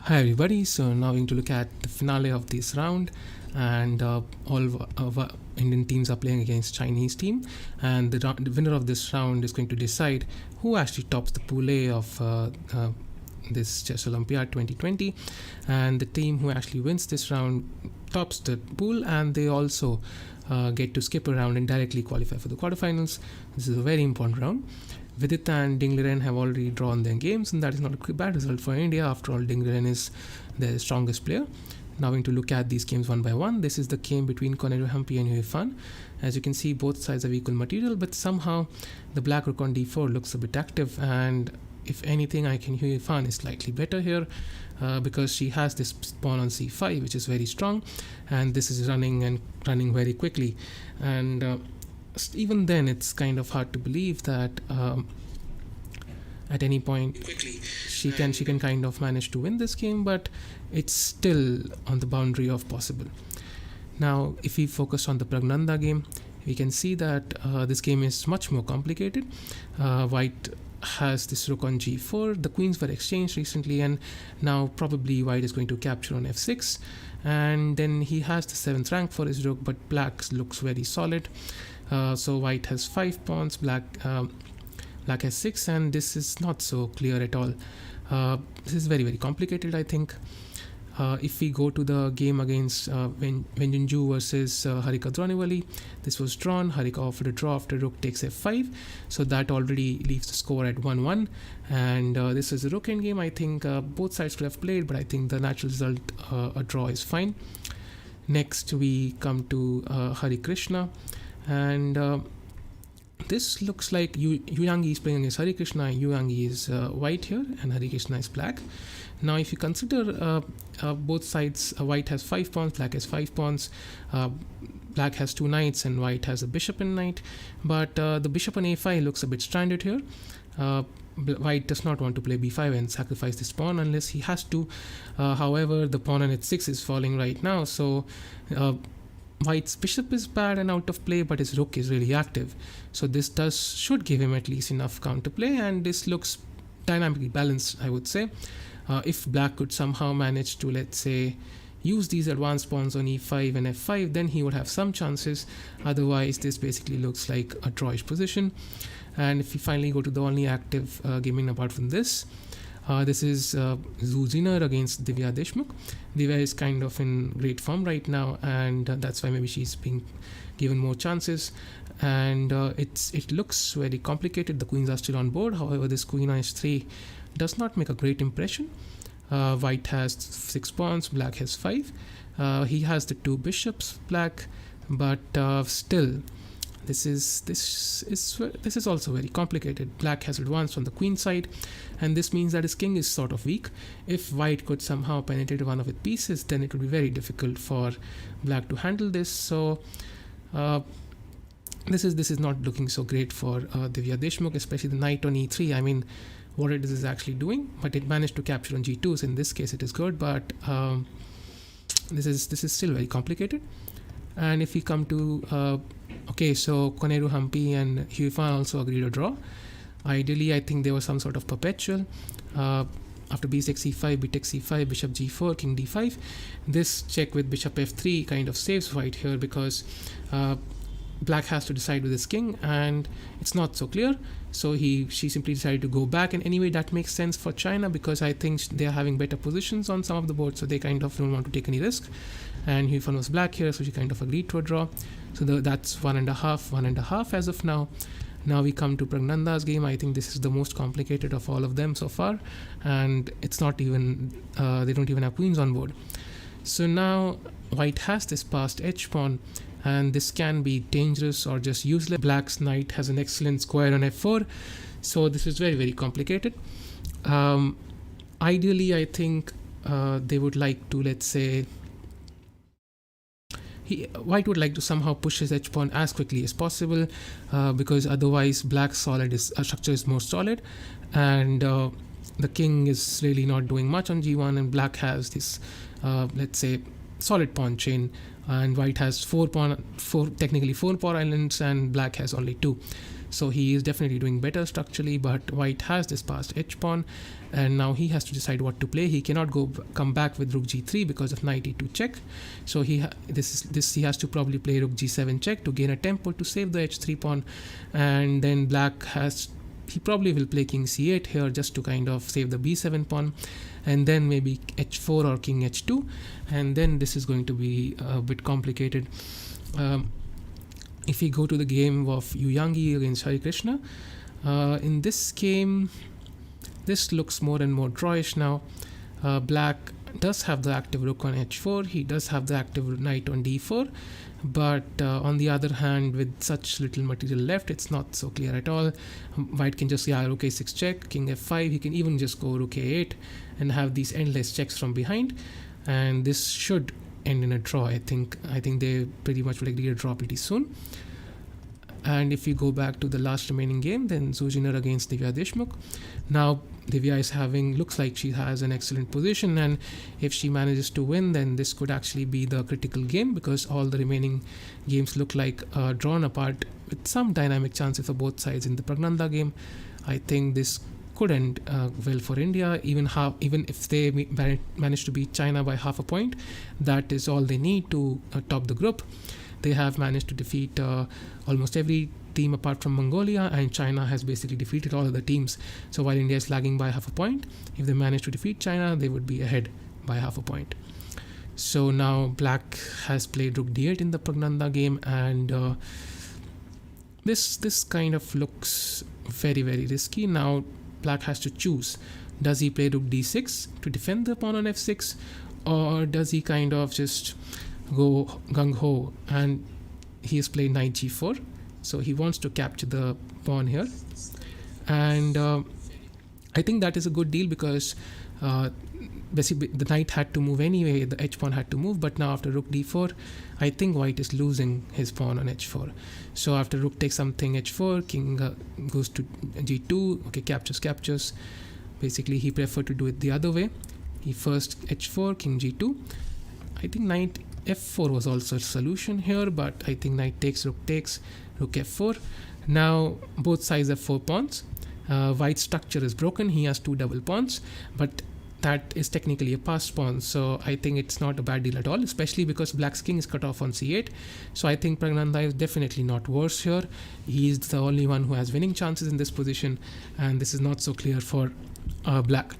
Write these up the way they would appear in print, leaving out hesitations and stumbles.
Hi everybody, so now we're going to look at the finale of this round, and all of our Indian teams are playing against Chinese team, and the winner of this round is going to decide who actually tops the pool A of this Chess Olympiad 2020, and the team who actually wins this round tops the pool, and they also get to skip a round and directly qualify for the quarterfinals. This is a very important round. Vidit and Ding Liren have already drawn their games, and that is not a bad result for India. After all, Ding Liren is their strongest player. Now we're going to look at these games one by one. This is the game between Koneru Hampi and Hui Fan. As you can see, both sides have equal material, but somehow the black rook on d4 looks a bit active, and if anything, I can Hui Fan is slightly better here because she has this pawn on c5, which is very strong, and this is running very quickly, and even then it's kind of hard to believe that at any point she can kind of manage to win this game, but it's still on the boundary of possible. Now if we focus on the Pragnanda game, we can see that this game is much more complicated. White has this rook on g4, the queens were exchanged recently, and now probably white is going to capture on f6, and then he has the 7th rank for his rook, but black looks very solid. So white has 5 pawns, black has 6, and this is not so clear at all. This is very, very complicated, I think. If we go to the game against Wenjunju versus Harika Dronivali, this was drawn. Harika offered a draw after rook takes f5, so that already leaves the score at 1-1, and this is a rook endgame. I think both sides could have played, but I think the natural result, a draw, is fine. Next we come to Hari Krishna, and this looks like Yu Yangi is playing against Hari Krishna, and Yu Yangi is white here, and Hari Krishna is black. Now if you consider both sides, white has 5 pawns, black has 5 pawns, black has 2 knights, and white has a bishop and knight, but the bishop on a5 looks a bit stranded here. White does not want to play b5 and sacrifice this pawn unless he has to. However, the pawn on h6 is falling right now, so white's bishop is bad and out of play, but his rook is really active, so this should give him at least enough counterplay, and this looks dynamically balanced, I would say. If black could somehow manage to, let's say, use these advanced pawns on e5 and f5, then he would have some chances. Otherwise, this basically looks like a drawish position. And if we finally go to the only active gaming apart from this, this is Zhu Ziner against Divya Deshmukh. Divya is kind of in great form right now, and that's why maybe she's being given more chances. And it looks very complicated. The queens are still on board. However, this queen on h3 does not make a great impression. White has 6 pawns, black has 5. He has the 2 bishops, black, but still this is also very complicated. Black has advanced on the queen side, and this means that his king is sort of weak. If white could somehow penetrate one of its pieces, then it would be very difficult for black to handle this. So this is not looking so great for Divya Deshmukh, especially the knight on e3. I mean, what it is actually doing, but it managed to capture on g2, so in this case it is good, but this is still very complicated. And if we come to okay, so Koneru Hampi and Hui Fan also agreed a draw. Ideally, I think there was some sort of perpetual. After b6 e5, b takes c5, bishop g4, king d5. This check with bishop f3 kind of saves white here, because black has to decide with his king, and it's not so clear. So she simply decided to go back, and anyway that makes sense for China, because I think they are having better positions on some of the boards, so they kind of don't want to take any risk. And Hui Fan was black here, so she kind of agreed to a draw. So that's 1.5 as of now. Now we come to Pragnanda's game. I think this is the most complicated of all of them so far, and it's not even they don't even have queens on board. So now white has this passed h pawn, and this can be dangerous or just useless. Black's knight has an excellent square on f4, so this is very, very complicated. Ideally, I think they would like to, let's say, white would like to somehow push his h pawn as quickly as possible, because otherwise black's structure is more solid, and the king is really not doing much on g1, and black has this let's say solid pawn chain, and white has technically four pawn islands, and black has only 2. So he is definitely doing better structurally, but white has this passed h pawn, and now he has to decide what to play. He cannot come back with rook g3 because of knight e2 check. So he has to probably play rook g7 check to gain a tempo to save the h3 pawn, and then he probably will play king c8 here just to kind of save the b7 pawn, and then maybe h4 or king h2, and then this is going to be a bit complicated. If we go to the game of Yu Yangi against Hari Krishna, in this game, this looks more and more drawish now. Black does have the active rook on h4, he does have the active knight on d4, but on the other hand, with such little material left, it's not so clear at all. White can just rook a6 check, king f5, he can even just go rook a8 and have these endless checks from behind, and this should end in a draw. I think they pretty much will agree to draw pretty soon. And if you go back to the last remaining game, then Zujiner against Divya Deshmukh. Now Divya looks like she has an excellent position, and if she manages to win, then this could actually be the critical game, because all the remaining games look like drawn apart with some dynamic chances for both sides. In the Pragnanda game, I think this could end well for India. Even if they manage to beat China by half a point, that is all they need to top the group. They have managed to defeat almost every team apart from Mongolia, and China has basically defeated all other teams. So while India is lagging by half a point, if they manage to defeat China, they would be ahead by half a point. So now Black has played rook d8 in the Pragnanda game, and this kind of looks very, very risky. Now Black has to choose. Does he play rook d6 to defend the pawn on f6, or does he kind of just go gung-ho? And he has played knight g4, so he wants to capture the pawn here, and I think that is a good deal, because basically the knight had to move anyway, the h pawn had to move, but now after rook d4, I think white is losing his pawn on h4. So after rook takes something h4, king goes to g2, okay, captures. Basically he preferred to do it the other way. He first h4, king g2. I think knight f4 was also a solution here, but I think knight takes, rook f4. Now both sides have 4 pawns. White's structure is broken, he has 2 double pawns, but that is technically a passed pawn, so I think it's not a bad deal at all, especially because Black's king is cut off on c8. So I think Pragnanda is definitely not worse here. He is the only one who has winning chances in this position, and this is not so clear for Black.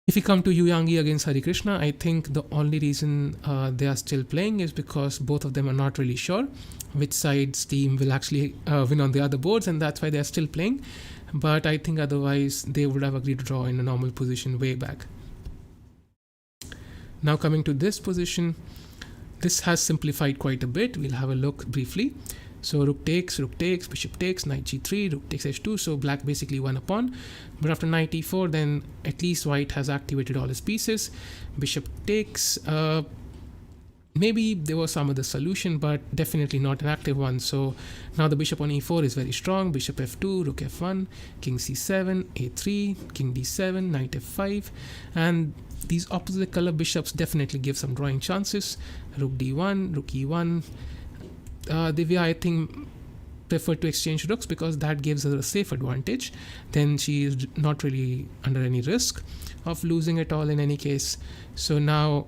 If we come to Yu Yangi against Hari Krishna, I think the only reason they are still playing is because both of them are not really sure which side's team will actually win on the other boards, and that's why they are still playing. But I think otherwise they would have agreed to draw in a normal position way back. Now coming to this position, this has simplified quite a bit. We'll have a look briefly. So rook takes, bishop takes, knight g3, rook takes h2. So Black basically won a pawn. But after knight e4, then at least White has activated all his pieces. Bishop takes. Maybe there was some other solution, but definitely not an active one. So now the bishop on e4 is very strong. Bishop f2, rook f1, king c7, a3, king d7, knight f5. And these opposite color bishops definitely give some drawing chances. Rook d1, rook e1. Divya, I think, preferred to exchange rooks because that gives her a safe advantage. Then she is not really under any risk of losing at all in any case. So now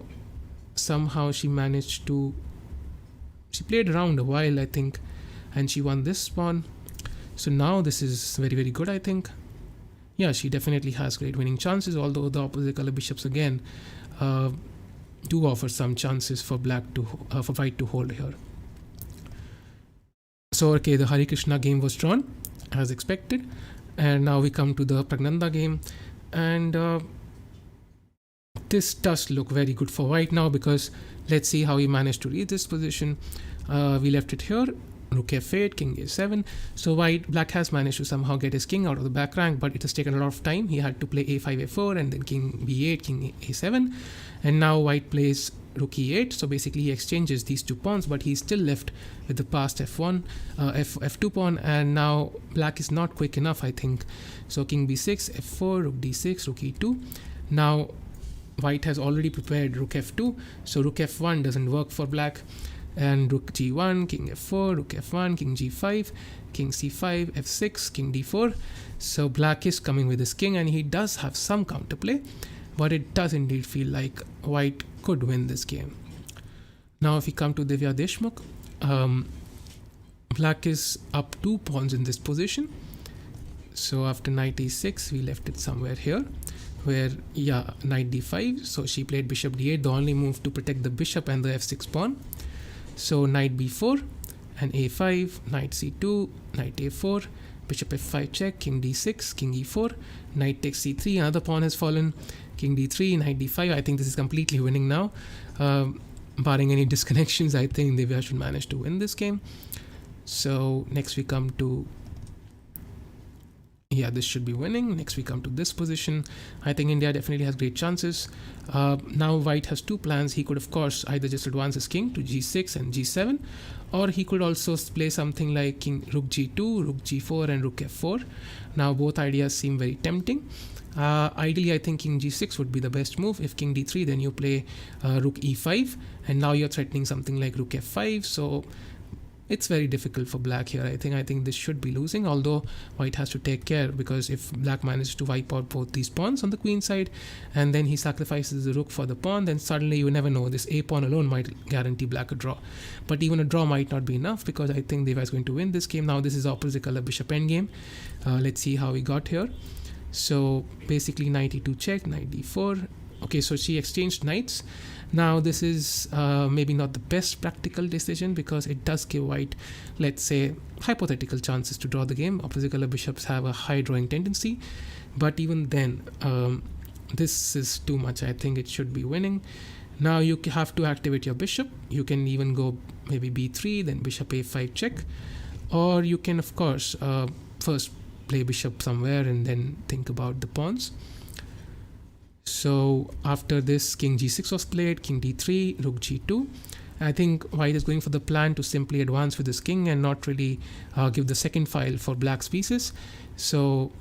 somehow she played around a while, I think, and she won this pawn. So now this is very, very good, I think. Yeah, she definitely has great winning chances, although the opposite color bishops again do offer some chances for for White to hold here. So okay, the Hari Krishna game was drawn as expected, and now we come to the Pragnanda game, and this does look very good for White now, because let's see how he managed to read this position. We left it here, rook f8, king a7. So Black has managed to somehow get his king out of the back rank, but it has taken a lot of time. He had to play a5, a4, and then king b8, king a7, and now White plays rook e8. So basically he exchanges these 2 pawns, but he's still left with the passed f2 pawn, and now Black is not quick enough, I think. So king b6, f4, rook d6, rook e2. Now White has already prepared rook f2, so rook f1 doesn't work for Black. and rook g1, king f4, rook f1, king g5, king c5, f6, king d4. So black is coming with his king, and he does have some counterplay, but it does indeed feel like white could win this game. Now if we come to Divya Deshmukh, black is up 2 pawns in this position. So after knight e6, we left it somewhere here, where knight d5. So she played bishop d8, the only move to protect the bishop and the f6 pawn. So knight b4 and a5, knight c2, knight a4, bishop f5 check, king d6, king e4, knight takes c3, another pawn has fallen, king d3, knight d5. I think this is completely winning now. Barring any disconnections, I think Divya should manage to win this game. So next we come to, this should be winning. Next we come to this position. I think India definitely has great chances. Now white has 2 plans. He could of course either just advance his king to g6 and g7, or he could also play something like king rook g2, rook g4 and rook f4. Now both ideas seem very tempting. Ideally I think king g6 would be the best move. If king d3, then you play rook e5, and now you're threatening something like rook f5. So it's very difficult for black here. I think this should be losing, although white has to take care, because if black manages to wipe out both these pawns on the queen side and then he sacrifices the rook for the pawn, then suddenly you never know, this a pawn alone might guarantee black a draw. But even a draw might not be enough, because I think Divya is going to win this game. Now this is opposite color bishop endgame. Let's see how we got here. So basically knight e2 check, knight d4. Okay, so she exchanged knights. Now this is maybe not the best practical decision, because it does give white, let's say, hypothetical chances to draw the game. Opposite color bishops have a high drawing tendency, but even then this is too much. I think it should be winning. Now you have to activate your bishop. You can even go maybe b3, then bishop a5 check, or you can of course first play bishop somewhere and then think about the pawns. So after this, king g6 was played, king d3, rook g2. I think white is going for the plan to simply advance with his king and not really give the second file for black's pieces. So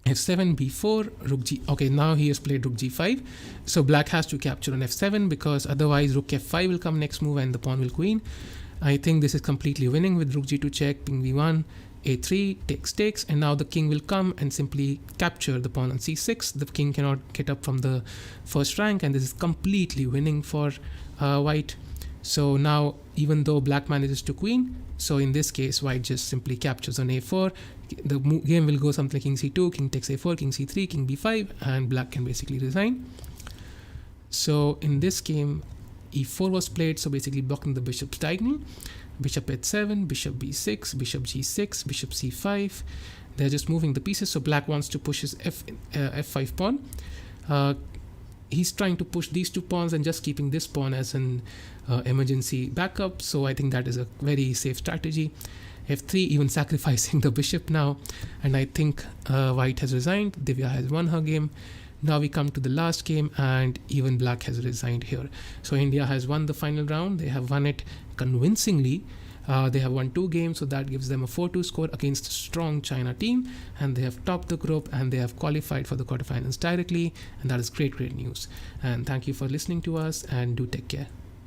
f7, b4, rook g. Okay, now he has played rook g5. So black has to capture on f7, because otherwise rook f5 will come next move and the pawn will queen. I think this is completely winning with rook g2 check, king b1, a3, takes, and now the king will come and simply capture the pawn on c6. The king cannot get up from the first rank, and this is completely winning for white. So now, even though black manages to queen, so in this case white just simply captures on a4. The game will go something like king c2, king takes a4, king c3, king b5, and black can basically resign. So in this game, e4 was played, so basically blocking the bishop's diagonal. Bishop h7, bishop b6, bishop g6, bishop c5. They're just moving the pieces. So black wants to push his f5 pawn. He's trying to push these 2 pawns and just keeping this pawn as an emergency backup. So I think that is a very safe strategy. f3, even sacrificing the bishop now. And I think white has resigned. Divya has won her game. Now we come to the last game, and even black has resigned here. So India has won the final round. They have won it convincingly. They have won 2 games, so that gives them a 4-2 score against a strong China team, and they have topped the group and they have qualified for the quarterfinals directly, and that is great news. And thank you for listening to us, and do take care.